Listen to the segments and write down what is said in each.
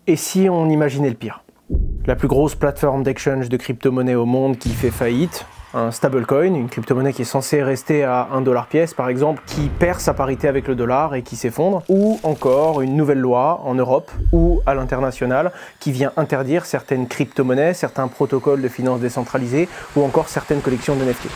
Et si on imaginait le pire? La plus grosse plateforme d'exchange de crypto-monnaie au monde qui fait faillite, un stablecoin, une crypto-monnaie qui est censée rester à 1 $ pièce par exemple, qui perd sa parité avec le dollar et qui s'effondre, ou encore une nouvelle loi en Europe ou à l'international qui vient interdire certaines crypto-monnaies, certains protocoles de finances décentralisées ou encore certaines collections de NFT.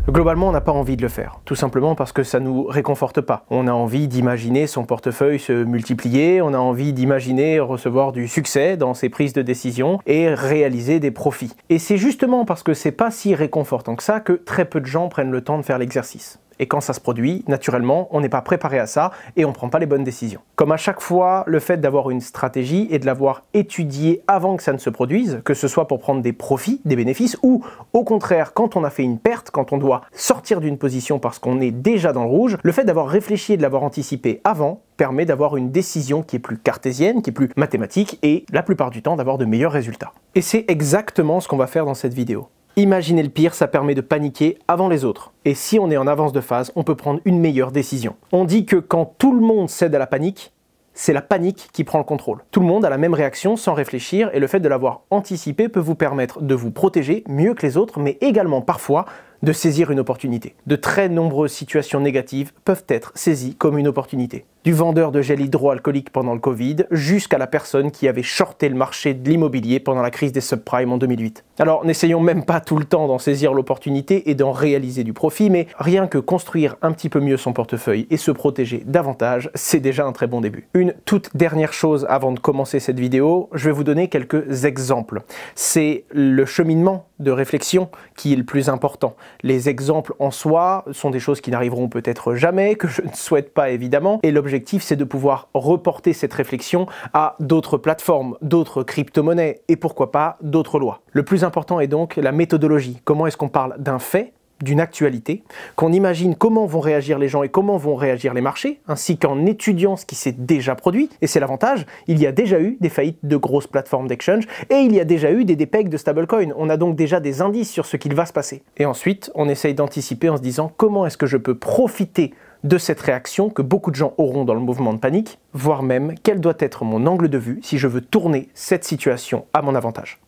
Globalement, on n'a pas envie de le faire, tout simplement parce que ça nous réconforte pas. On a envie d'imaginer son portefeuille se multiplier, on a envie d'imaginer recevoir du succès dans ses prises de décision et réaliser des profits. Et c'est justement parce que c'est pas si réconfortant que ça que très peu de gens prennent le temps de faire l'exercice. Et quand ça se produit, naturellement, on n'est pas préparé à ça et on ne prend pas les bonnes décisions. Comme à chaque fois, le fait d'avoir une stratégie et de l'avoir étudiée avant que ça ne se produise, que ce soit pour prendre des profits, des bénéfices, ou au contraire, quand on a fait une perte, quand on doit sortir d'une position parce qu'on est déjà dans le rouge, le fait d'avoir réfléchi et de l'avoir anticipé avant permet d'avoir une décision qui est plus cartésienne, qui est plus mathématique et la plupart du temps d'avoir de meilleurs résultats. Et c'est exactement ce qu'on va faire dans cette vidéo. Imaginer le pire, ça permet de paniquer avant les autres. Et si on est en avance de phase, on peut prendre une meilleure décision. On dit que quand tout le monde cède à la panique, c'est la panique qui prend le contrôle. Tout le monde a la même réaction sans réfléchir et le fait de l'avoir anticipé peut vous permettre de vous protéger mieux que les autres, mais également parfois de saisir une opportunité. De très nombreuses situations négatives peuvent être saisies comme une opportunité. Du vendeur de gel hydroalcoolique pendant le Covid jusqu'à la personne qui avait shorté le marché de l'immobilier pendant la crise des subprimes en 2008. Alors n'essayons même pas tout le temps d'en saisir l'opportunité et d'en réaliser du profit, mais rien que construire un petit peu mieux son portefeuille et se protéger davantage, c'est déjà un très bon début. Une toute dernière chose avant de commencer cette vidéo, je vais vous donner quelques exemples. C'est le cheminement de réflexion qui est le plus important. Les exemples en soi sont des choses qui n'arriveront peut-être jamais, que je ne souhaite pas évidemment, et l'objectif c'est de pouvoir reporter cette réflexion à d'autres plateformes, d'autres crypto-monnaies et pourquoi pas d'autres lois. Le plus important est donc la méthodologie. Comment est-ce qu'on parle d'un fait, d'une actualité, qu'on imagine comment vont réagir les gens et comment vont réagir les marchés, ainsi qu'en étudiant ce qui s'est déjà produit, et c'est l'avantage, il y a déjà eu des faillites de grosses plateformes d'exchange, et il y a déjà eu des DPEG de stablecoin, on a donc déjà des indices sur ce qu'il va se passer. Et ensuite, on essaye d'anticiper en se disant comment est-ce que je peux profiter de cette réaction que beaucoup de gens auront dans le mouvement de panique, voire même quel doit être mon angle de vue si je veux tourner cette situation à mon avantage.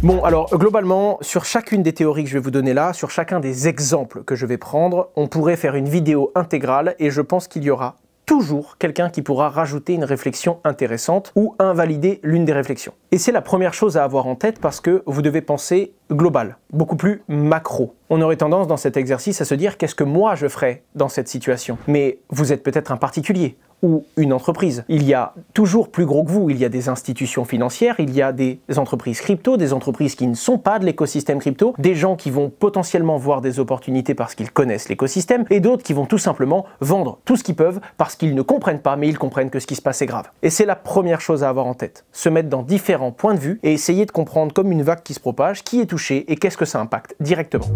Bon, alors globalement, sur chacune des théories que je vais vous donner là, sur chacun des exemples que je vais prendre, on pourrait faire une vidéo intégrale et je pense qu'il y aura toujours quelqu'un qui pourra rajouter une réflexion intéressante ou invalider l'une des réflexions. Et c'est la première chose à avoir en tête parce que vous devez penser global, beaucoup plus macro. On aurait tendance dans cet exercice à se dire qu'est-ce que moi je ferais dans cette situation. Mais vous êtes peut-être un particulier ou une entreprise. Il y a toujours plus gros que vous, il y a des institutions financières, il y a des entreprises crypto, des entreprises qui ne sont pas de l'écosystème crypto, des gens qui vont potentiellement voir des opportunités parce qu'ils connaissent l'écosystème, et d'autres qui vont tout simplement vendre tout ce qu'ils peuvent parce qu'ils ne comprennent pas, mais ils comprennent que ce qui se passe est grave. Et c'est la première chose à avoir en tête. Se mettre dans différents points de vue et essayer de comprendre comme une vague qui se propage, qui est touché et qu'est-ce que ça impacte directement.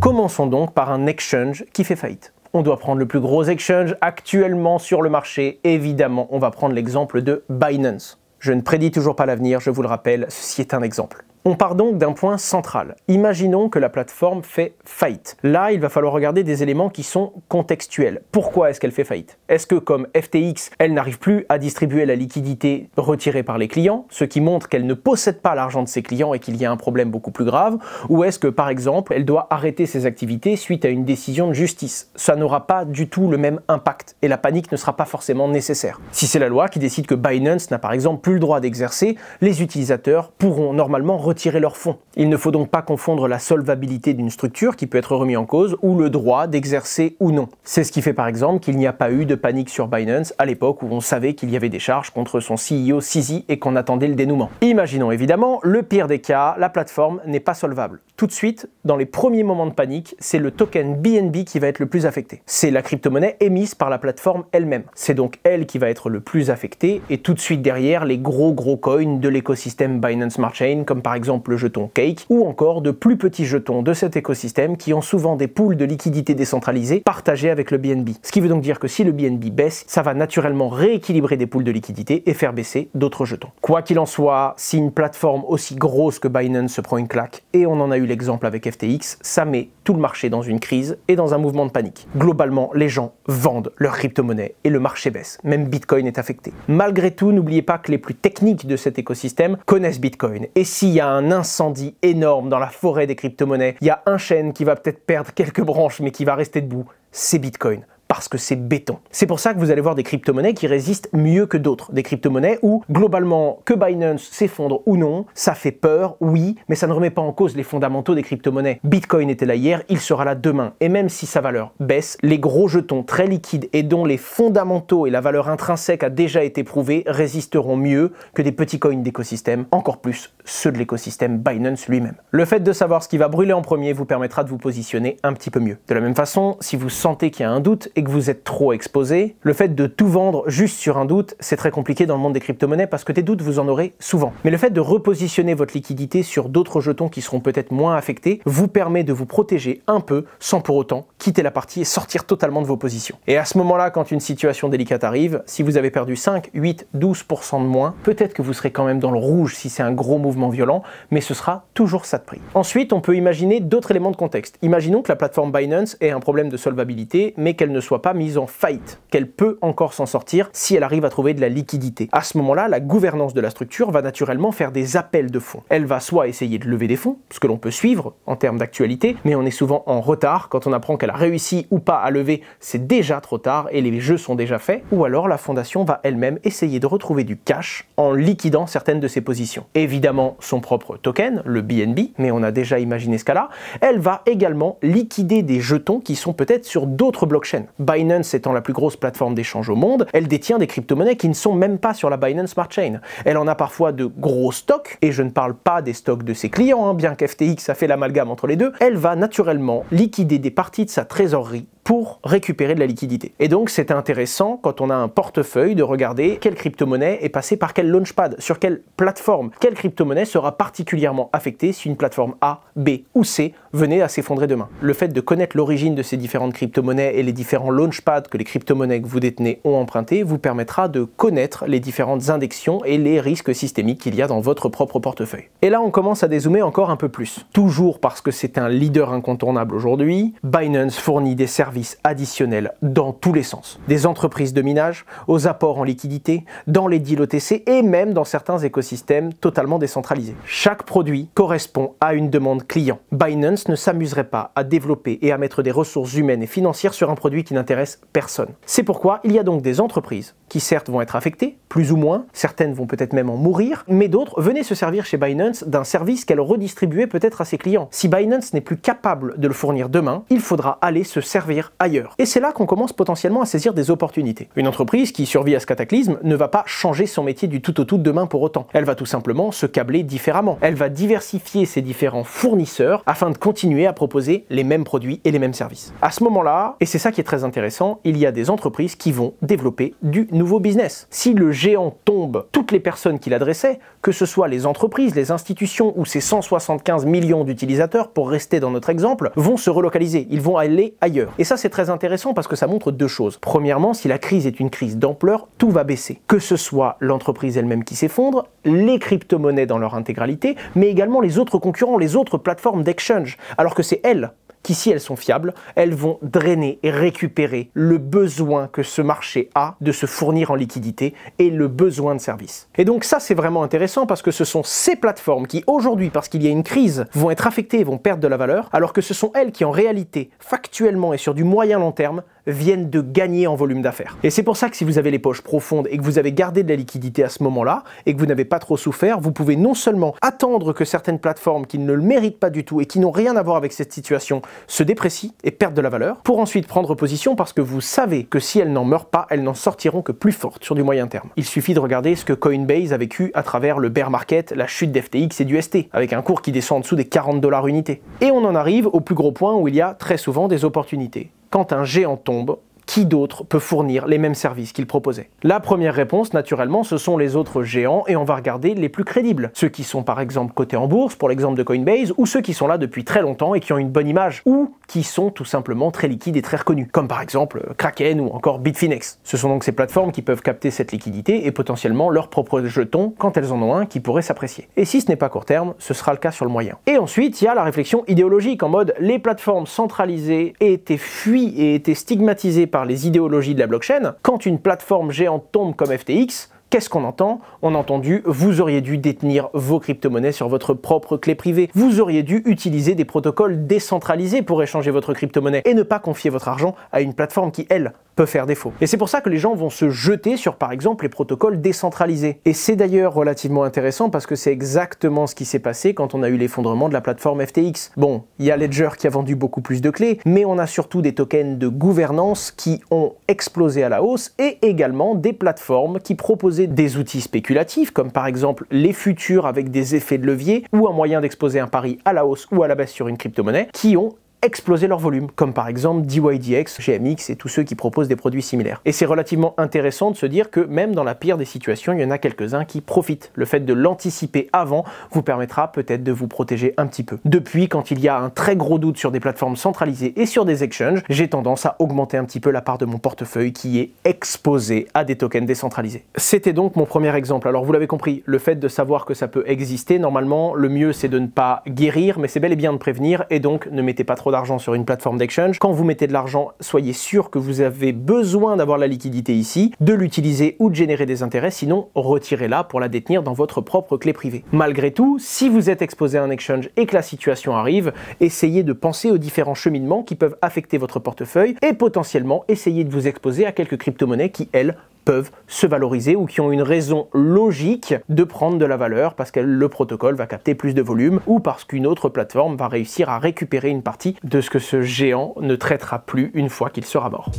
Commençons donc par un exchange qui fait faillite. On doit prendre le plus gros exchange actuellement sur le marché. Évidemment, on va prendre l'exemple de Binance. Je ne prédis toujours pas l'avenir, je vous le rappelle, ceci est un exemple. On part donc d'un point central. Imaginons que la plateforme fait faillite. Là, il va falloir regarder des éléments qui sont contextuels. Pourquoi est-ce qu'elle fait faillite? Est-ce que, comme FTX, elle n'arrive plus à distribuer la liquidité retirée par les clients, ce qui montre qu'elle ne possède pas l'argent de ses clients et qu'il y a un problème beaucoup plus grave? Ou est-ce que, par exemple, elle doit arrêter ses activités suite à une décision de justice? Ça n'aura pas du tout le même impact et la panique ne sera pas forcément nécessaire. Si c'est la loi qui décide que Binance n'a par exemple plus le droit d'exercer, les utilisateurs pourront normalement retirer leurs fonds. Il ne faut donc pas confondre la solvabilité d'une structure qui peut être remise en cause ou le droit d'exercer ou non. C'est ce qui fait par exemple qu'il n'y a pas eu de panique sur Binance à l'époque où on savait qu'il y avait des charges contre son CEO CZ et qu'on attendait le dénouement. Imaginons évidemment le pire des cas, la plateforme n'est pas solvable. Tout de suite, dans les premiers moments de panique, c'est le token BNB qui va être le plus affecté. C'est la crypto-monnaie émise par la plateforme elle-même. C'est donc elle qui va être le plus affectée et tout de suite derrière les gros coins de l'écosystème Binance Smart Chain comme par exemple exemple le jeton Cake, ou encore de plus petits jetons de cet écosystème qui ont souvent des pools de liquidités décentralisées partagés avec le BNB. Ce qui veut donc dire que si le BNB baisse, ça va naturellement rééquilibrer des pools de liquidités et faire baisser d'autres jetons. Quoi qu'il en soit, si une plateforme aussi grosse que Binance se prend une claque, et on en a eu l'exemple avec FTX, ça met tout le marché dans une crise et dans un mouvement de panique. Globalement, les gens vendent leurs crypto-monnaies et le marché baisse. Même Bitcoin est affecté. Malgré tout, n'oubliez pas que les plus techniques de cet écosystème connaissent Bitcoin. Et s'il y a un incendie énorme dans la forêt des crypto-monnaies, il y a un chêne qui va peut-être perdre quelques branches mais qui va rester debout, c'est Bitcoin. Parce que c'est béton. C'est pour ça que vous allez voir des crypto-monnaies qui résistent mieux que d'autres. Des crypto-monnaies où, globalement, que Binance s'effondre ou non, ça fait peur, oui, mais ça ne remet pas en cause les fondamentaux des crypto-monnaies. Bitcoin était là hier, il sera là demain. Et même si sa valeur baisse, les gros jetons très liquides et dont les fondamentaux et la valeur intrinsèque a déjà été prouvée résisteront mieux que des petits coins d'écosystème, encore plus ceux de l'écosystème Binance lui-même. Le fait de savoir ce qui va brûler en premier vous permettra de vous positionner un petit peu mieux. De la même façon, si vous sentez qu'il y a un doute et que vous êtes trop exposé, le fait de tout vendre juste sur un doute, c'est très compliqué dans le monde des crypto-monnaies parce que des doutes, vous en aurez souvent. Mais le fait de repositionner votre liquidité sur d'autres jetons qui seront peut-être moins affectés vous permet de vous protéger un peu sans pour autant quitter la partie et sortir totalement de vos positions. Et à ce moment-là, quand une situation délicate arrive, si vous avez perdu 5, 8, 12% de moins, peut-être que vous serez quand même dans le rouge si c'est un gros mouvement violent, mais ce sera toujours ça de prix. Ensuite, on peut imaginer d'autres éléments de contexte. Imaginons que la plateforme Binance ait un problème de solvabilité, mais qu'elle ne soit pas mise en faillite, qu'elle peut encore s'en sortir si elle arrive à trouver de la liquidité. À ce moment-là, la gouvernance de la structure va naturellement faire des appels de fonds. Elle va soit essayer de lever des fonds, ce que l'on peut suivre en termes d'actualité, mais on est souvent en retard. Quand on apprend qu'elle a réussi ou pas à lever, c'est déjà trop tard et les jeux sont déjà faits. Ou alors la fondation va elle-même essayer de retrouver du cash en liquidant certaines de ses positions. Évidemment, son propre token, le BNB, mais on a déjà imaginé ce cas-là, elle va également liquider des jetons qui sont peut-être sur d'autres blockchains. Binance étant la plus grosse plateforme d'échange au monde, elle détient des crypto-monnaies qui ne sont même pas sur la Binance Smart Chain. Elle en a parfois de gros stocks, et je ne parle pas des stocks de ses clients, bien qu'FTX a fait l'amalgame entre les deux. Elle va naturellement liquider des parties de sa trésorerie pour récupérer de la liquidité. Et donc c'est intéressant quand on a un portefeuille de regarder quelle crypto-monnaie est passée par quel launchpad, sur quelle plateforme, quelle crypto-monnaie sera particulièrement affectée si une plateforme A, B ou C venait à s'effondrer demain. Le fait de connaître l'origine de ces différentes crypto-monnaies et les différents launchpads que les crypto-monnaies que vous détenez ont emprunté vous permettra de connaître les différentes indexations et les risques systémiques qu'il y a dans votre propre portefeuille. Et là on commence à dézoomer encore un peu plus. Toujours parce que c'est un leader incontournable aujourd'hui, Binance fournit des services additionnels dans tous les sens. Des entreprises de minage, aux apports en liquidité, dans les deals OTC et même dans certains écosystèmes totalement décentralisés. Chaque produit correspond à une demande client. Binance ne s'amuserait pas à développer et à mettre des ressources humaines et financières sur un produit qui n'intéresse personne. C'est pourquoi il y a donc des entreprises qui certes vont être affectées, plus ou moins, certaines vont peut-être même en mourir, mais d'autres venaient se servir chez Binance d'un service qu'elle redistribuait peut-être à ses clients. Si Binance n'est plus capable de le fournir demain, il faudra aller se servir ailleurs. Et c'est là qu'on commence potentiellement à saisir des opportunités. Une entreprise qui survit à ce cataclysme ne va pas changer son métier du tout au tout demain pour autant. Elle va tout simplement se câbler différemment. Elle va diversifier ses différents fournisseurs afin de continuer à proposer les mêmes produits et les mêmes services. À ce moment-là, et c'est ça qui est très intéressant, il y a des entreprises qui vont développer du nouveau business. Si le géant tombe, toutes les personnes qu'il adressait, que ce soit les entreprises, les institutions ou ses 175 millions d'utilisateurs, pour rester dans notre exemple, vont se relocaliser. Ils vont aller ailleurs. Et ça, c'est très intéressant parce que ça montre deux choses. Premièrement, si la crise est une crise d'ampleur, tout va baisser. Que ce soit l'entreprise elle-même qui s'effondre, les crypto-monnaies dans leur intégralité, mais également les autres concurrents, les autres plateformes d'exchange, alors que c'est elles qui, si elles sont fiables, elles vont drainer et récupérer le besoin que ce marché a de se fournir en liquidité et le besoin de services. Et donc ça, c'est vraiment intéressant parce que ce sont ces plateformes qui, aujourd'hui, parce qu'il y a une crise, vont être affectées et vont perdre de la valeur, alors que ce sont elles qui, en réalité, factuellement et sur du moyen long terme, viennent de gagner en volume d'affaires. Et c'est pour ça que si vous avez les poches profondes et que vous avez gardé de la liquidité à ce moment-là et que vous n'avez pas trop souffert, vous pouvez non seulement attendre que certaines plateformes qui ne le méritent pas du tout et qui n'ont rien à voir avec cette situation se déprécient et perdent de la valeur, pour ensuite prendre position parce que vous savez que si elles n'en meurent pas, elles n'en sortiront que plus fortes sur du moyen terme. Il suffit de regarder ce que Coinbase a vécu à travers le bear market, la chute d'FTX et du ST, avec un cours qui descend en dessous des 40 $ unité. Et on en arrive au plus gros point où il y a très souvent des opportunités. Quand un géant tombe, qui d'autre peut fournir les mêmes services qu'il proposait? La première réponse, naturellement, ce sont les autres géants et on va regarder les plus crédibles. Ceux qui sont par exemple cotés en bourse, pour l'exemple de Coinbase, ou ceux qui sont là depuis très longtemps et qui ont une bonne image, ou qui sont tout simplement très liquides et très reconnus, comme par exemple Kraken ou encore Bitfinex. Ce sont donc ces plateformes qui peuvent capter cette liquidité et potentiellement leurs propres jetons quand elles en ont un qui pourrait s'apprécier. Et si ce n'est pas court terme, ce sera le cas sur le moyen. Et ensuite, il y a la réflexion idéologique en mode les plateformes centralisées aient été fuies et été stigmatisées par les idéologies de la blockchain. Quand une plateforme géante tombe comme FTX, qu'est-ce qu'on entend? On a entendu « vous auriez dû détenir vos crypto-monnaies sur votre propre clé privée. Vous auriez dû utiliser des protocoles décentralisés pour échanger votre crypto-monnaie et ne pas confier votre argent à une plateforme qui, elle, peut faire défaut. » Et c'est pour ça que les gens vont se jeter sur, par exemple, les protocoles décentralisés. Et c'est d'ailleurs relativement intéressant parce que c'est exactement ce qui s'est passé quand on a eu l'effondrement de la plateforme FTX. Bon, il y a Ledger qui a vendu beaucoup plus de clés, mais on a surtout des tokens de gouvernance qui ont explosé à la hausse et également des plateformes qui proposaient des outils spéculatifs, comme par exemple les futurs avec des effets de levier ou un moyen d'exposer un pari à la hausse ou à la baisse sur une crypto-monnaie, qui ont exploser leur volume, comme par exemple DYDX, GMX et tous ceux qui proposent des produits similaires. Et c'est relativement intéressant de se dire que même dans la pire des situations, il y en a quelques-uns qui profitent. Le fait de l'anticiper avant vous permettra peut-être de vous protéger un petit peu. Depuis, quand il y a un très gros doute sur des plateformes centralisées et sur des exchanges, j'ai tendance à augmenter un petit peu la part de mon portefeuille qui est exposée à des tokens décentralisés. C'était donc mon premier exemple. Alors vous l'avez compris, le fait de savoir que ça peut exister, normalement, le mieux c'est de ne pas guérir, mais c'est bel et bien de prévenir, et donc ne mettez pas trop d'argent sur une plateforme d'exchange. Quand vous mettez de l'argent, soyez sûr que vous avez besoin d'avoir la liquidité ici, de l'utiliser ou de générer des intérêts, sinon retirez-la pour la détenir dans votre propre clé privée. Malgré tout, si vous êtes exposé à un exchange et que la situation arrive, essayez de penser aux différents cheminements qui peuvent affecter votre portefeuille et potentiellement essayez de vous exposer à quelques crypto-monnaies qui, elles, peuvent se valoriser ou qui ont une raison logique de prendre de la valeur parce que le protocole va capter plus de volume ou parce qu'une autre plateforme va réussir à récupérer une partie de ce que ce géant ne traitera plus une fois qu'il sera mort.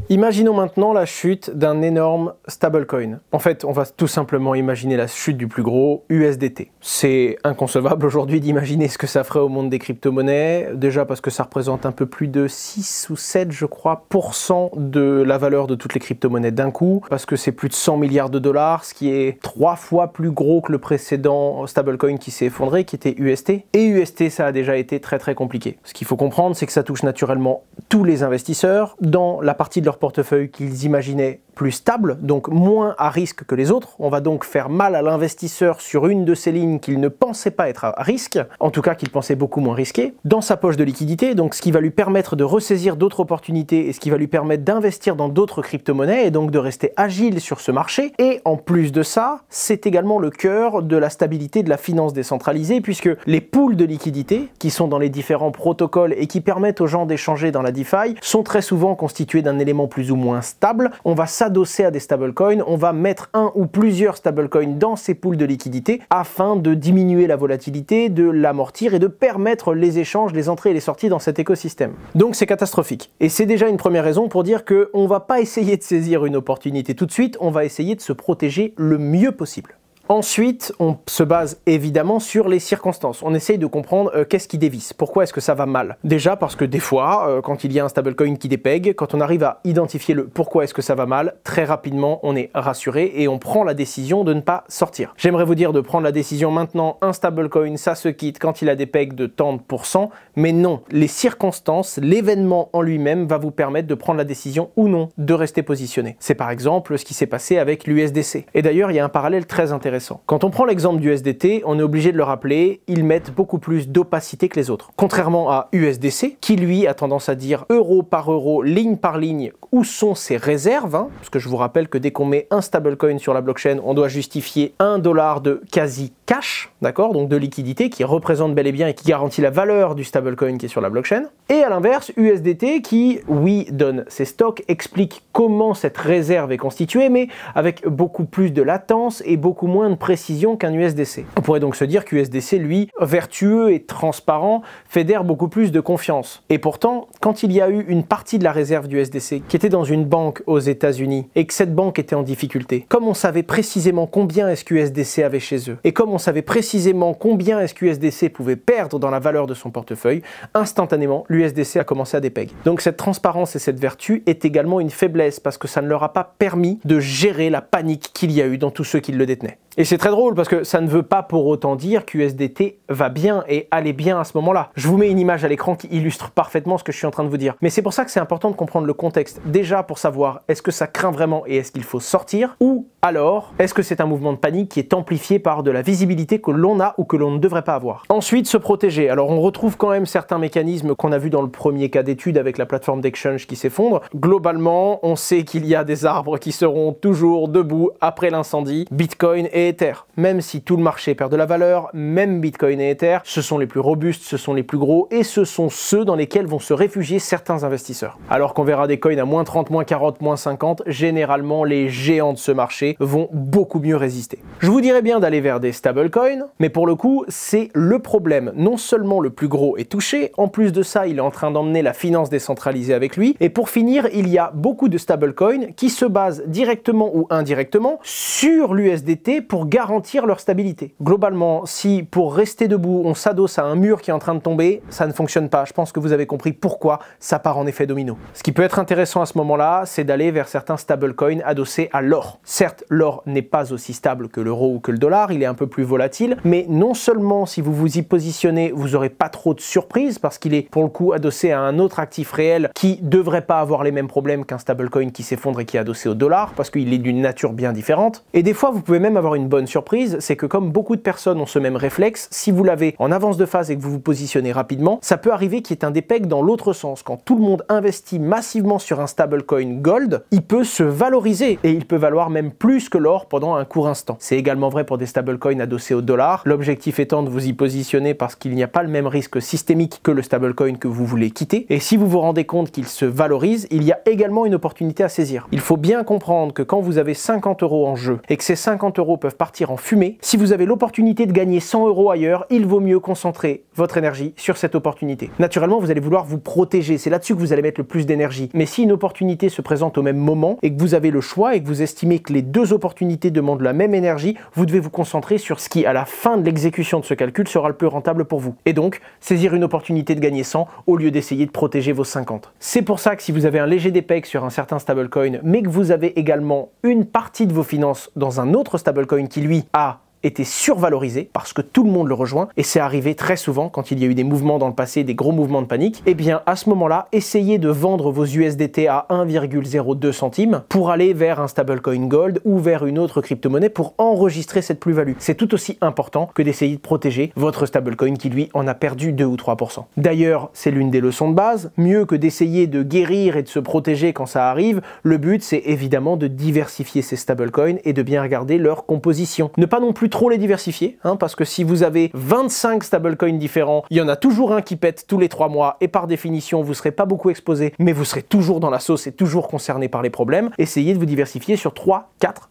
Imaginons maintenant la chute d'un énorme stablecoin. En fait, on va tout simplement imaginer la chute du plus gros, USDT. C'est inconcevable aujourd'hui d'imaginer ce que ça ferait au monde des crypto-monnaies, déjà parce que ça représente un peu plus de 6 ou 7, je crois, % de la valeur de toutes les crypto-monnaies d'un coup, parce que c'est plus de 100 milliards de dollars, ce qui est 3 fois plus gros que le précédent stablecoin qui s'est effondré, qui était UST. Et UST, ça a déjà été très très compliqué. Ce qu'il faut comprendre, c'est que ça touche naturellement tous les investisseurs dans la partie de leur portefeuille qu'ils imaginaient plus stable, donc moins à risque que les autres. On va donc faire mal à l'investisseur sur une de ces lignes qu'il ne pensait pas être à risque, en tout cas qu'il pensait beaucoup moins risqué, dans sa poche de liquidité, donc ce qui va lui permettre de ressaisir d'autres opportunités et ce qui va lui permettre d'investir dans d'autres crypto-monnaies et donc de rester agile sur ce marché. Et en plus de ça, c'est également le cœur de la stabilité de la finance décentralisée, puisque les pools de liquidité, qui sont dans les différents protocoles et qui permettent aux gens d'échanger dans la DeFi, sont très souvent constitués d'un élément plus ou moins stable. On va s'adosser à des stablecoins, on va mettre un ou plusieurs stablecoins dans ces pools de liquidité afin de diminuer la volatilité, de l'amortir et de permettre les échanges, les entrées et les sorties dans cet écosystème. Donc c'est catastrophique. Et c'est déjà une première raison pour dire qu'on ne va pas essayer de saisir une opportunité tout de suite, on va essayer de se protéger le mieux possible. Ensuite, on se base évidemment sur les circonstances. On essaye de comprendre qu'est-ce qui dévisse, pourquoi est-ce que ça va mal. Déjà parce que des fois, quand il y a un stablecoin qui dépègue, quand on arrive à identifier le pourquoi est-ce que ça va mal, très rapidement on est rassuré et on prend la décision de ne pas sortir. J'aimerais vous dire de prendre la décision maintenant, un stablecoin ça se quitte quand il a des pegs de tant de %, mais non. Les circonstances, l'événement en lui-même va vous permettre de prendre la décision ou non de rester positionné. C'est par exemple ce qui s'est passé avec l'USDC. Et d'ailleurs, il y a un parallèle très intéressant. Quand on prend l'exemple du USDT, on est obligé de le rappeler, ils mettent beaucoup plus d'opacité que les autres. Contrairement à USDC, qui lui a tendance à dire euro par euro, ligne par ligne, où sont ses réserves, parce que je vous rappelle que dès qu'on met un stablecoin sur la blockchain, on doit justifier $1 de quasi cash, d'accord, donc de liquidité qui représente bel et bien et qui garantit la valeur du stablecoin qui est sur la blockchain. Et à l'inverse, USDT qui, oui, donne ses stocks, explique comment cette réserve est constituée, mais avec beaucoup plus de latence et beaucoup moins de précision qu'un USDC. On pourrait donc se dire qu'USDC, lui, vertueux et transparent, fédère beaucoup plus de confiance. Et pourtant, quand il y a eu une partie de la réserve du USDC qui était dans une banque aux États-Unis et que cette banque était en difficulté, comme on savait précisément combien SQSDC avait chez eux et comme on savait précisément combien SQSDC pouvait perdre dans la valeur de son portefeuille, instantanément l'USDC a commencé à dépeg. Donc cette transparence et cette vertu est également une faiblesse parce que ça ne leur a pas permis de gérer la panique qu'il y a eu dans tous ceux qui le détenaient. Et c'est très drôle parce que ça ne veut pas pour autant dire qu'USDT va bien et allait bien à ce moment-là. Je vous mets une image à l'écran qui illustre parfaitement ce que je suis en train de vous dire. Mais c'est pour ça que c'est important de comprendre le contexte. Déjà pour savoir est-ce que ça craint vraiment et est-ce qu'il faut sortir, ou alors est-ce que c'est un mouvement de panique qui est amplifié par de la visibilité que l'on a ou que l'on ne devrait pas avoir. Ensuite, se protéger. Alors on retrouve quand même certains mécanismes qu'on a vu dans le premier cas d'étude avec la plateforme d'exchange qui s'effondre. Globalement, on sait qu'il y a des arbres qui seront toujours debout après l'incendie, Bitcoin et Ether. Même si tout le marché perd de la valeur, même Bitcoin et Ether, ce sont les plus robustes, ce sont les plus gros et ce sont ceux dans lesquels vont se réfugier certains investisseurs. Alors qu'on verra des coins à moins 30, moins 40, moins 50, généralement les géants de ce marché vont beaucoup mieux résister. Je vous dirais bien d'aller vers des stablecoins, mais pour le coup, c'est le problème. Non seulement le plus gros est touché, en plus de ça, il est en train d'emmener la finance décentralisée avec lui. Et pour finir, il y a beaucoup de stablecoins qui se basent directement ou indirectement sur l'USDT pour garantir leur stabilité. Globalement, si pour rester debout, on s'adosse à un mur qui est en train de tomber, ça ne fonctionne pas. Je pense que vous avez compris pourquoi ça part en effet domino. Ce qui peut être intéressant à ce moment-là, c'est d'aller vers certains stablecoins adossés à l'or. Certes, l'or n'est pas aussi stable que l'euro ou que le dollar, il est un peu plus volatile, mais non seulement si vous vous y positionnez, vous n'aurez pas trop de surprises parce qu'il est pour le coup adossé à un autre actif réel qui devrait pas avoir les mêmes problèmes qu'un stablecoin qui s'effondre et qui est adossé au dollar parce qu'il est d'une nature bien différente. Et des fois, vous pouvez même avoir une bonne surprise, c'est que comme beaucoup de personnes ont ce même réflexe, si vous l'avez en avance de phase et que vous vous positionnez rapidement, ça peut arriver qu'il y ait un dépeg dans l'autre sens. Quand tout le monde investit massivement sur un stablecoin gold, il peut se valoriser et il peut valoir même plus que l'or pendant un court instant. C'est également vrai pour des stablecoins adossés au dollar. L'objectif étant de vous y positionner parce qu'il n'y a pas le même risque systémique que le stablecoin que vous voulez quitter. Et si vous vous rendez compte qu'il se valorise, il y a également une opportunité à saisir. Il faut bien comprendre que quand vous avez 50 € en jeu et que ces 50 € peuvent partir en fumée, si vous avez l'opportunité de gagner 100 € ailleurs, il vaut mieux concentrer votre énergie sur cette opportunité. Naturellement, vous allez vouloir vous protéger. C'est là-dessus que vous allez mettre le plus d'énergie. Mais si une opportunité se présente au même moment et que vous avez le choix et que vous estimez que les deux opportunités demandent la même énergie, vous devez vous concentrer sur ce qui, à la fin de l'exécution de ce calcul, sera le plus rentable pour vous. Et donc, saisir une opportunité de gagner 100 au lieu d'essayer de protéger vos 50. C'est pour ça que si vous avez un léger dépeg sur un certain stablecoin, mais que vous avez également une partie de vos finances dans un autre stablecoin qui, lui, a était survalorisé parce que tout le monde le rejoint et c'est arrivé très souvent quand il y a eu des mouvements dans le passé, des gros mouvements de panique, et bien à ce moment-là, essayez de vendre vos USDT à 1,02 centimes pour aller vers un stablecoin gold ou vers une autre crypto-monnaie pour enregistrer cette plus-value. C'est tout aussi important que d'essayer de protéger votre stablecoin qui lui en a perdu 2 ou 3%. D'ailleurs, c'est l'une des leçons de base, mieux que d'essayer de guérir et de se protéger quand ça arrive, le but c'est évidemment de diversifier ces stablecoins et de bien regarder leur composition. Ne pas non plus trop les diversifier, parce que si vous avez 25 stablecoins différents, il y en a toujours un qui pète tous les 3 mois et par définition vous ne serez pas beaucoup exposé, mais vous serez toujours dans la sauce et toujours concerné par les problèmes. Essayez de vous diversifier sur 3-4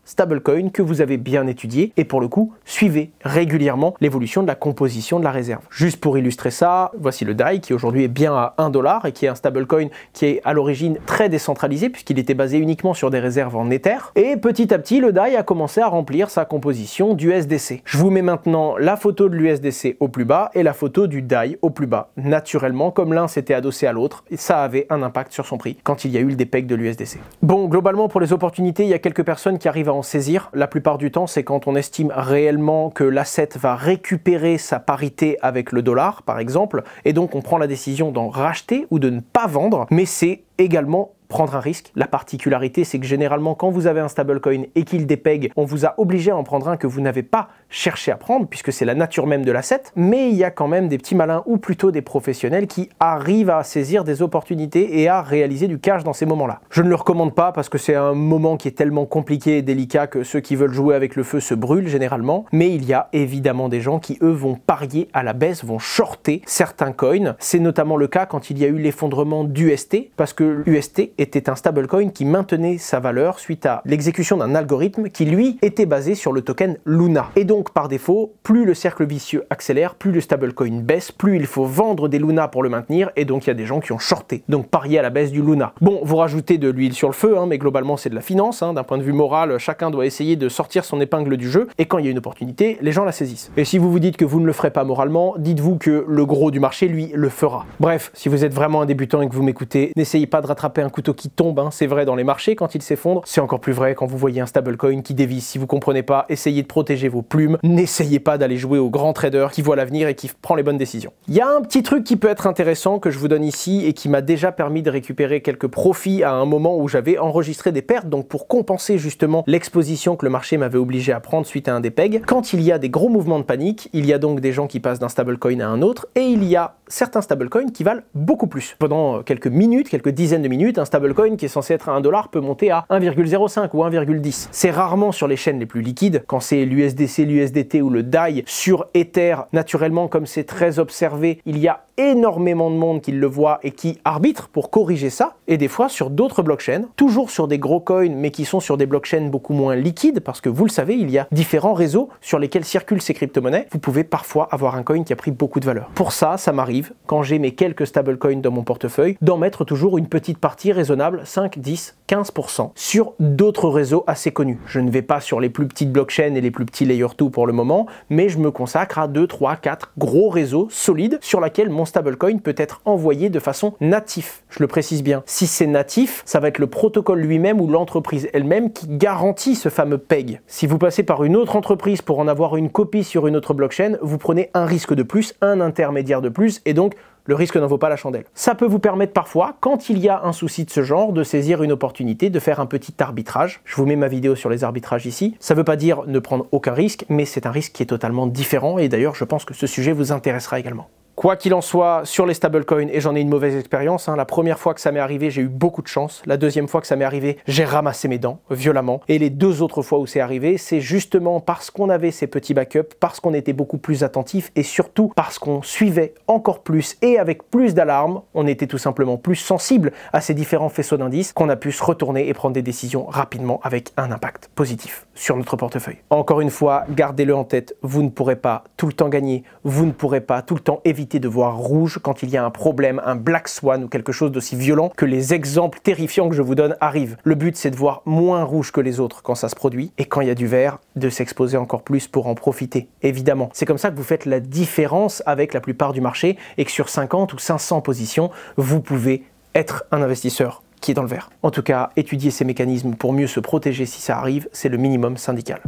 stablecoins que vous avez bien étudiés et pour le coup, suivez régulièrement l'évolution de la composition de la réserve. Juste pour illustrer ça, voici le DAI qui aujourd'hui est bien à 1 $ et qui est un stablecoin qui est à l'origine très décentralisé puisqu'il était basé uniquement sur des réserves en Ether et petit à petit le DAI a commencé à remplir sa composition d'USDC. Je vous mets maintenant la photo de l'USDC au plus bas et la photo du DAI au plus bas. Naturellement, comme l'un s'était adossé à l'autre, ça avait un impact sur son prix quand il y a eu le dépeg de l'USDC. Bon, globalement pour les opportunités, il y a quelques personnes qui arrivent à en saisir. La plupart du temps, c'est quand on estime réellement que l'asset va récupérer sa parité avec le dollar, par exemple, et donc on prend la décision d'en racheter ou de ne pas vendre, mais c'est également prendre un risque. La particularité, c'est que généralement, quand vous avez un stablecoin et qu'il dépeg, on vous a obligé à en prendre un que vous n'avez pas cherché à prendre, puisque c'est la nature même de l'asset, mais il y a quand même des petits malins, ou plutôt des professionnels, qui arrivent à saisir des opportunités et à réaliser du cash dans ces moments-là. Je ne le recommande pas, parce que c'est un moment qui est tellement compliqué et délicat que ceux qui veulent jouer avec le feu se brûlent généralement, mais il y a évidemment des gens qui, eux, vont parier à la baisse, vont shorter certains coins. C'est notamment le cas quand il y a eu l'effondrement d'UST, parce que UST était un stablecoin qui maintenait sa valeur suite à l'exécution d'un algorithme qui, lui, était basé sur le token Luna. Et donc, par défaut, plus le cercle vicieux accélère, plus le stablecoin baisse, plus il faut vendre des Luna pour le maintenir, et donc il y a des gens qui ont shorté, donc parié à la baisse du Luna. Bon, vous rajoutez de l'huile sur le feu, mais globalement c'est de la finance, d'un point de vue moral, chacun doit essayer de sortir son épingle du jeu, et quand il y a une opportunité, les gens la saisissent. Et si vous vous dites que vous ne le ferez pas moralement, dites-vous que le gros du marché, lui, le fera. Bref, si vous êtes vraiment un débutant et que vous m'écoutez, n'essayez pas de rattraper un couteau qui tombe, c'est vrai dans les marchés quand il s'effondre, c'est encore plus vrai quand vous voyez un stablecoin qui dévisse. Si vous comprenez pas, essayez de protéger vos plumes, n'essayez pas d'aller jouer au grand trader qui voit l'avenir et qui prend les bonnes décisions. Il y a un petit truc qui peut être intéressant que je vous donne ici et qui m'a déjà permis de récupérer quelques profits à un moment où j'avais enregistré des pertes, donc pour compenser justement l'exposition que le marché m'avait obligé à prendre suite à un dépeg. Quand il y a des gros mouvements de panique, il y a donc des gens qui passent d'un stablecoin à un autre et il y a certains stablecoins qui valent beaucoup plus. Pendant quelques minutes, quelques dizaines de minutes, un stablecoin qui est censé être à 1 $ peut monter à 1,05 ou 1,10. C'est rarement sur les chaînes les plus liquides, quand c'est l'USDC, l'USDT ou le DAI sur Ether, naturellement comme c'est très observé, il y a énormément de monde qui le voit et qui arbitre pour corriger ça, et des fois sur d'autres blockchains, toujours sur des gros coins mais qui sont sur des blockchains beaucoup moins liquides, parce que vous le savez, il y a différents réseaux sur lesquels circulent ces crypto-monnaies, vous pouvez parfois avoir un coin qui a pris beaucoup de valeur. Pour ça, ça m'arrive, quand j'ai mes quelques stablecoins dans mon portefeuille, d'en mettre toujours une petite partie raisonnable, 5, 10, 15%, sur d'autres réseaux assez connus. Je ne vais pas sur les plus petites blockchains et les plus petits layer 2 pour le moment, mais je me consacre à 2, 3, 4 gros réseaux solides sur lesquels mon stablecoin peut être envoyé de façon native. Je le précise bien. Si c'est natif, ça va être le protocole lui-même ou l'entreprise elle-même qui garantit ce fameux PEG. Si vous passez par une autre entreprise pour en avoir une copie sur une autre blockchain, vous prenez un risque de plus, un intermédiaire de plus, et donc le risque n'en vaut pas la chandelle. Ça peut vous permettre parfois, quand il y a un souci de ce genre, de saisir une opportunité, de faire un petit arbitrage. Je vous mets ma vidéo sur les arbitrages ici. Ça ne veut pas dire ne prendre aucun risque, mais c'est un risque qui est totalement différent, et d'ailleurs je pense que ce sujet vous intéressera également. Quoi qu'il en soit, sur les stablecoins, et j'en ai une mauvaise expérience, la première fois que ça m'est arrivé, j'ai eu beaucoup de chance. La deuxième fois que ça m'est arrivé, j'ai ramassé mes dents, violemment. Et les deux autres fois où c'est arrivé, c'est justement parce qu'on avait ces petits backups, parce qu'on était beaucoup plus attentif, et surtout parce qu'on suivait encore plus, et avec plus d'alarme, on était tout simplement plus sensible à ces différents faisceaux d'indices, qu'on a pu se retourner et prendre des décisions rapidement avec un impact positif sur notre portefeuille. Encore une fois, gardez-le en tête, vous ne pourrez pas tout le temps gagner, vous ne pourrez pas tout le temps éviter de voir rouge quand il y a un problème, un black swan ou quelque chose d'aussi violent que les exemples terrifiants que je vous donne arrivent. Le but, c'est de voir moins rouge que les autres quand ça se produit, et quand il y a du vert, de s'exposer encore plus pour en profiter, évidemment. C'est comme ça que vous faites la différence avec la plupart du marché, et que sur 50 ou 500 positions, vous pouvez être un investisseur qui est dans le vert. En tout cas, étudier ces mécanismes pour mieux se protéger si ça arrive, c'est le minimum syndical.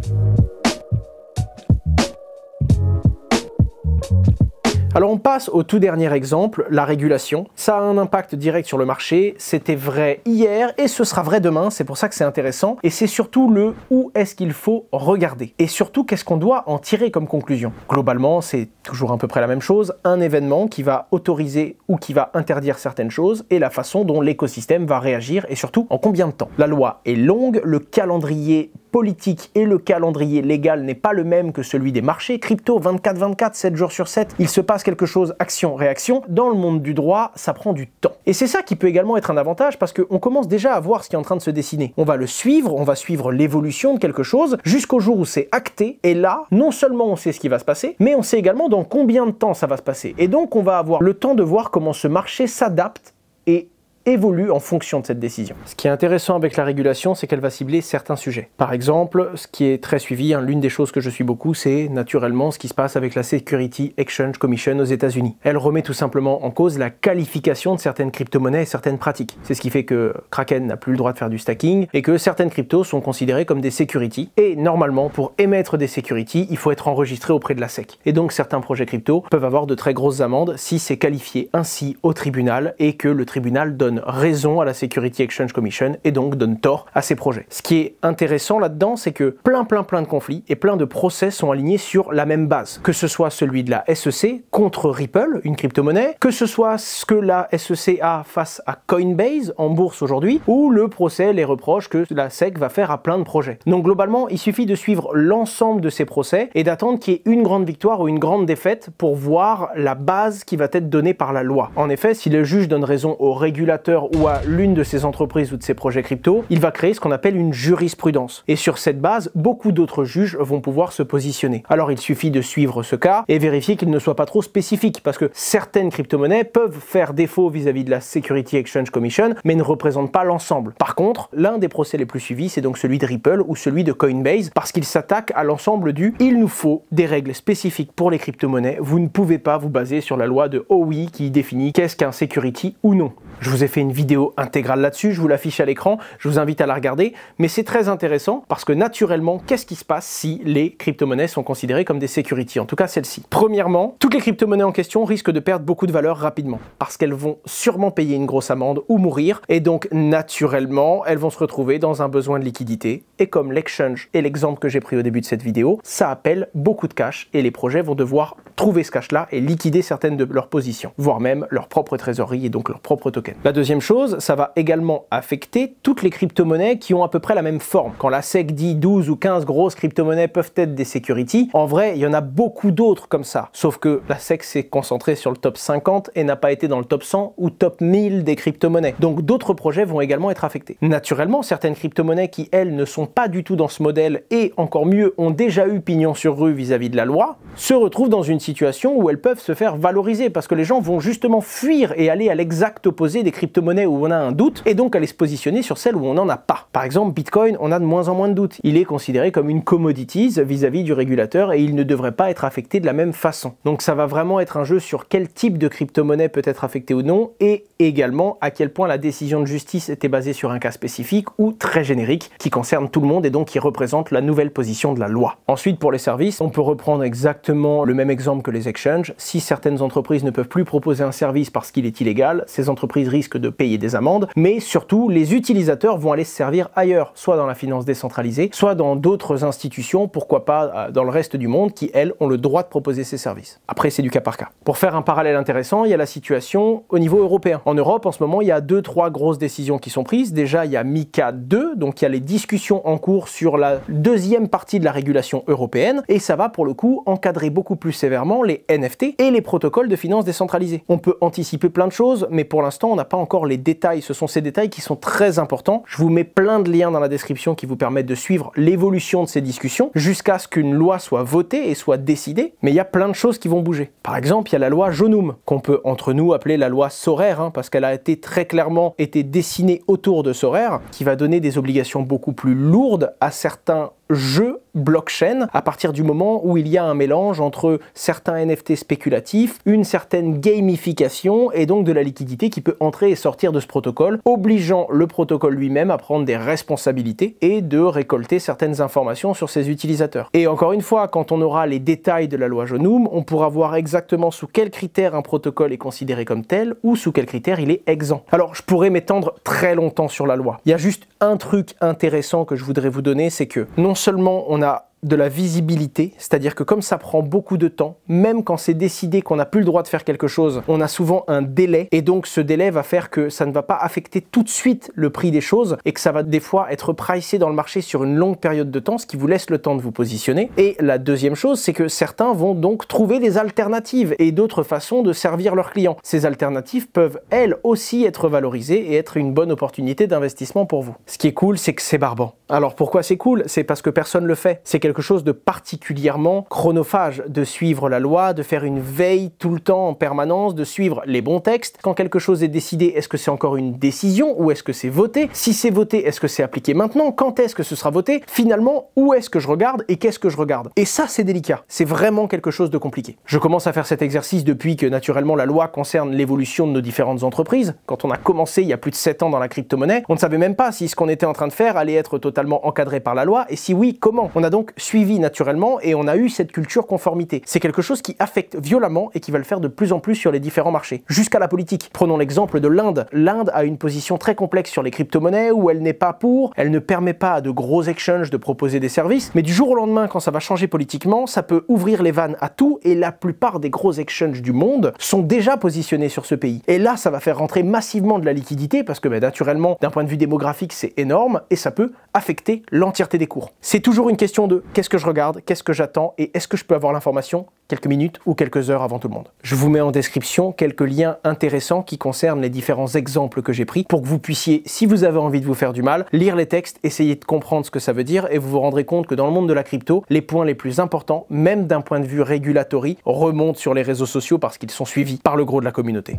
Alors on passe au tout dernier exemple, la régulation. Ça a un impact direct sur le marché, c'était vrai hier et ce sera vrai demain, c'est pour ça que c'est intéressant. Et c'est surtout le où est-ce qu'il faut regarder. Et surtout, qu'est-ce qu'on doit en tirer comme conclusion. Globalement, c'est toujours à peu près la même chose, un événement qui va autoriser ou qui va interdire certaines choses et la façon dont l'écosystème va réagir et surtout en combien de temps. La loi est longue, le calendrier politique et le calendrier légal n'est pas le même que celui des marchés. Crypto, 24/24, 7 jours sur 7, il se passe quelque chose, action-réaction. Dans le monde du droit, ça prend du temps. Et c'est ça qui peut également être un avantage parce qu'on commence déjà à voir ce qui est en train de se dessiner. On va le suivre, on va suivre l'évolution de quelque chose jusqu'au jour où c'est acté. Et là, non seulement on sait ce qui va se passer, mais on sait également dans combien de temps ça va se passer. Et donc, on va avoir le temps de voir comment ce marché s'adapte et évolue en fonction de cette décision. Ce qui est intéressant avec la régulation, c'est qu'elle va cibler certains sujets. Par exemple, ce qui est très suivi, l'une des choses que je suis beaucoup, c'est naturellement ce qui se passe avec la Security Exchange Commission aux États-Unis. Elle remet tout simplement en cause la qualification de certaines crypto-monnaies et certaines pratiques. C'est ce qui fait que Kraken n'a plus le droit de faire du stacking et que certaines cryptos sont considérées comme des securities. Et normalement, pour émettre des securities, il faut être enregistré auprès de la SEC. Et donc certains projets crypto peuvent avoir de très grosses amendes si c'est qualifié ainsi au tribunal et que le tribunal donne raison à la Security Exchange Commission et donc donne tort à ces projets. Ce qui est intéressant là-dedans, c'est que plein de conflits et plein de procès sont alignés sur la même base. Que ce soit celui de la SEC contre Ripple, une crypto-monnaie, que ce soit ce que la SEC a face à Coinbase en bourse aujourd'hui, ou le procès, les reproches que la SEC va faire à plein de projets. Donc globalement, il suffit de suivre l'ensemble de ces procès et d'attendre qu'il y ait une grande victoire ou une grande défaite pour voir la base qui va être donnée par la loi. En effet, si le juge donne raison au régulateur régulateur ou à l'une de ses entreprises ou de ses projets crypto, il va créer ce qu'on appelle une jurisprudence. Et sur cette base, beaucoup d'autres juges vont pouvoir se positionner. Alors il suffit de suivre ce cas et vérifier qu'il ne soit pas trop spécifique, parce que certaines crypto-monnaies peuvent faire défaut vis-à-vis de la Security Exchange Commission, mais ne représentent pas l'ensemble. Par contre, l'un des procès les plus suivis, c'est donc celui de Ripple ou celui de Coinbase, parce qu'il s'attaque à l'ensemble du « il nous faut des règles spécifiques pour les crypto-monnaies, vous ne pouvez pas vous baser sur la loi de OI qui définit qu'est-ce qu'un security ou non ». Je vous ai fait une vidéo intégrale là-dessus, je vous l'affiche à l'écran, je vous invite à la regarder, mais c'est très intéressant parce que naturellement, qu'est-ce qui se passe si les crypto-monnaies sont considérées comme des securities, en tout cas celle-ci. Premièrement, toutes les crypto-monnaies en question risquent de perdre beaucoup de valeur rapidement parce qu'elles vont sûrement payer une grosse amende ou mourir, et donc naturellement, elles vont se retrouver dans un besoin de liquidité, et comme l'exchange et l'exemple que j'ai pris au début de cette vidéo, ça appelle beaucoup de cash et les projets vont devoir trouver ce cash-là et liquider certaines de leurs positions, voire même leur propre trésorerie et donc leur propre token. La deuxième chose, ça va également affecter toutes les crypto-monnaies qui ont à peu près la même forme. Quand la SEC dit 12 ou 15 grosses crypto-monnaies peuvent être des securities, en vrai, il y en a beaucoup d'autres comme ça. Sauf que la SEC s'est concentrée sur le top 50 et n'a pas été dans le top 100 ou top 1000 des crypto-monnaies. Donc d'autres projets vont également être affectés. Naturellement, certaines crypto-monnaies qui, elles, ne sont pas du tout dans ce modèle et, encore mieux, ont déjà eu pignon sur rue vis-à-vis de la loi, se retrouvent dans une situation où elles peuvent se faire valoriser parce que les gens vont justement fuir et aller à l'exact opposé des crypto-monnaies où on a un doute et donc aller se positionner sur celles où on n'en a pas. Par exemple, Bitcoin, on a de moins en moins de doutes. Il est considéré comme une commodities vis-à-vis du régulateur et il ne devrait pas être affecté de la même façon. Donc ça va vraiment être un jeu sur quel type de crypto-monnaie peut être affecté ou non et également à quel point la décision de justice était basée sur un cas spécifique ou très générique qui concerne tout le monde et donc qui représente la nouvelle position de la loi. Ensuite, pour les services, on peut reprendre exactement le même exemple que les exchanges. Si certaines entreprises ne peuvent plus proposer un service parce qu'il est illégal, ces entreprises risquent de payer des amendes, mais surtout, les utilisateurs vont aller se servir ailleurs, soit dans la finance décentralisée, soit dans d'autres institutions, pourquoi pas dans le reste du monde, qui, elles, ont le droit de proposer ces services. Après, c'est du cas par cas. Pour faire un parallèle intéressant, il y a la situation au niveau européen. En Europe, en ce moment, il y a 2-3 grosses décisions qui sont prises. Déjà, il y a MiCA 2, donc il y a les discussions en cours sur la deuxième partie de la régulation européenne, et ça va pour le coup encadrer beaucoup plus sévèrement les NFT et les protocoles de finance décentralisée. On peut anticiper plein de choses, mais pour l'instant, on n'a pas encore les détails. Ce sont ces détails qui sont très importants. Je vous mets plein de liens dans la description qui vous permettent de suivre l'évolution de ces discussions jusqu'à ce qu'une loi soit votée et soit décidée, mais il y a plein de choses qui vont bouger. Par exemple, il y a la loi Jonum, qu'on peut entre nous appeler la loi Sorare, parce qu'elle a été très clairement dessinée autour de Sorare, qui va donner des obligations beaucoup plus lourdes à certains jeux blockchain à partir du moment où il y a un mélange entre certains NFT spéculatifs, une certaine gamification et donc de la liquidité qui peut entrer et sortir de ce protocole, obligeant le protocole lui-même à prendre des responsabilités et de récolter certaines informations sur ses utilisateurs. Et encore une fois, quand on aura les détails de la loi Jonum, on pourra voir exactement sous quels critères un protocole est considéré comme tel ou sous quels critères il est exempt. Alors je pourrais m'étendre très longtemps sur la loi. Il y a juste un truc intéressant que je voudrais vous donner, c'est que non seulement on a de la visibilité, c'est-à-dire que comme ça prend beaucoup de temps, même quand c'est décidé qu'on n'a plus le droit de faire quelque chose, on a souvent un délai, et donc ce délai va faire que ça ne va pas affecter tout de suite le prix des choses, et que ça va des fois être pricé dans le marché sur une longue période de temps, ce qui vous laisse le temps de vous positionner. Et la deuxième chose, c'est que certains vont donc trouver des alternatives et d'autres façons de servir leurs clients. Ces alternatives peuvent, elles aussi, être valorisées et être une bonne opportunité d'investissement pour vous. Ce qui est cool, c'est que c'est barbant. Alors pourquoi c'est cool? C'est parce que personne le fait. C'est quelque chose de particulièrement chronophage, de suivre la loi, de faire une veille tout le temps en permanence, de suivre les bons textes. Quand quelque chose est décidé, est-ce que c'est encore une décision ou est-ce que c'est voté? Si c'est voté, est-ce que c'est appliqué maintenant? Quand est-ce que ce sera voté? Finalement, où est-ce que je regarde et qu'est-ce que je regarde? Et ça, c'est délicat. C'est vraiment quelque chose de compliqué. Je commence à faire cet exercice depuis que, naturellement, la loi concerne l'évolution de nos différentes entreprises. Quand on a commencé il y a plus de 7 ans dans la crypto-monnaie, on ne savait même pas si ce qu'on était en train de faire allait être totalement encadré par la loi et si oui, comment? On a donc suivi naturellement et on a eu cette culture conformité. C'est quelque chose qui affecte violemment et qui va le faire de plus en plus sur les différents marchés. Jusqu'à la politique. Prenons l'exemple de l'Inde. L'Inde a une position très complexe sur les crypto-monnaies où elle n'est pas pour, elle ne permet pas à de gros exchanges de proposer des services, mais du jour au lendemain, quand ça va changer politiquement, ça peut ouvrir les vannes à tout et la plupart des gros exchanges du monde sont déjà positionnés sur ce pays. Et là, ça va faire rentrer massivement de la liquidité parce que naturellement, d'un point de vue démographique, c'est énorme et ça peut affecter l'entièreté des cours. C'est toujours une question de qu'est-ce que je regarde, qu'est-ce que j'attends et est-ce que je peux avoir l'information quelques minutes ou quelques heures avant tout le monde. Je vous mets en description quelques liens intéressants qui concernent les différents exemples que j'ai pris pour que vous puissiez, si vous avez envie de vous faire du mal, lire les textes, essayer de comprendre ce que ça veut dire et vous vous rendrez compte que dans le monde de la crypto, les points les plus importants, même d'un point de vue régulatory, remontent sur les réseaux sociaux parce qu'ils sont suivis par le gros de la communauté.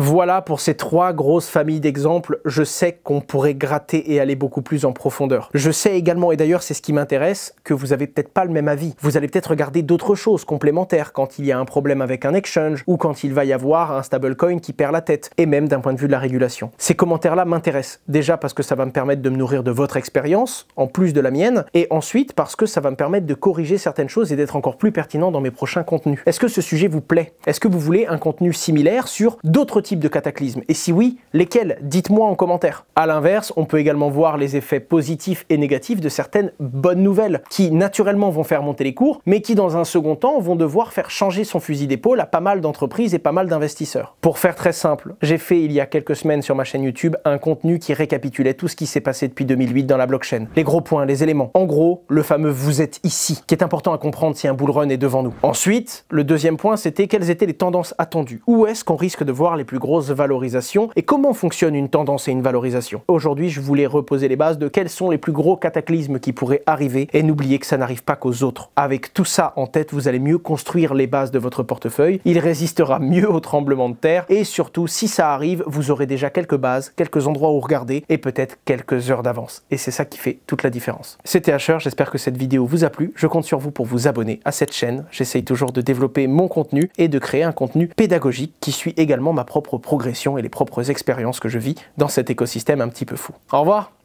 Voilà pour ces 3 grosses familles d'exemples. Je sais qu'on pourrait gratter et aller beaucoup plus en profondeur. Je sais également, et d'ailleurs c'est ce qui m'intéresse, que vous avez peut-être pas le même avis. Vous allez peut-être regarder d'autres choses complémentaires quand il y a un problème avec un exchange ou quand il va y avoir un stablecoin qui perd la tête, et même d'un point de vue de la régulation. Ces commentaires-là m'intéressent. Déjà parce que ça va me permettre de me nourrir de votre expérience, en plus de la mienne, et ensuite parce que ça va me permettre de corriger certaines choses et d'être encore plus pertinent dans mes prochains contenus. Est-ce que ce sujet vous plaît? Est-ce que vous voulez un contenu similaire sur d'autres types de cataclysmes? Et si oui, lesquels? Dites-moi en commentaire. A l'inverse, on peut également voir les effets positifs et négatifs de certaines bonnes nouvelles qui naturellement vont faire monter les cours, mais qui dans un second temps vont devoir faire changer son fusil d'épaule à pas mal d'entreprises et pas mal d'investisseurs. Pour faire très simple, j'ai fait il y a quelques semaines sur ma chaîne YouTube un contenu qui récapitulait tout ce qui s'est passé depuis 2008 dans la blockchain. Les gros points, les éléments. En gros, le fameux vous êtes ici, qui est important à comprendre si un bull run est devant nous. Ensuite, le deuxième point, c'était quelles étaient les tendances attendues. Où est-ce qu'on risque de voir les plus grosses valorisation et comment fonctionne une tendance et une valorisation. Aujourd'hui, je voulais reposer les bases de quels sont les plus gros cataclysmes qui pourraient arriver et n'oubliez que ça n'arrive pas qu'aux autres. Avec tout ça en tête, vous allez mieux construire les bases de votre portefeuille, il résistera mieux aux tremblements de terre et surtout, si ça arrive, vous aurez déjà quelques bases, quelques endroits où regarder et peut-être quelques heures d'avance. Et c'est ça qui fait toute la différence. C'était Asher, j'espère que cette vidéo vous a plu. Je compte sur vous pour vous abonner à cette chaîne. J'essaye toujours de développer mon contenu et de créer un contenu pédagogique qui suit également ma propre progression et les propres expériences que je vis dans cet écosystème un petit peu fou. Au revoir!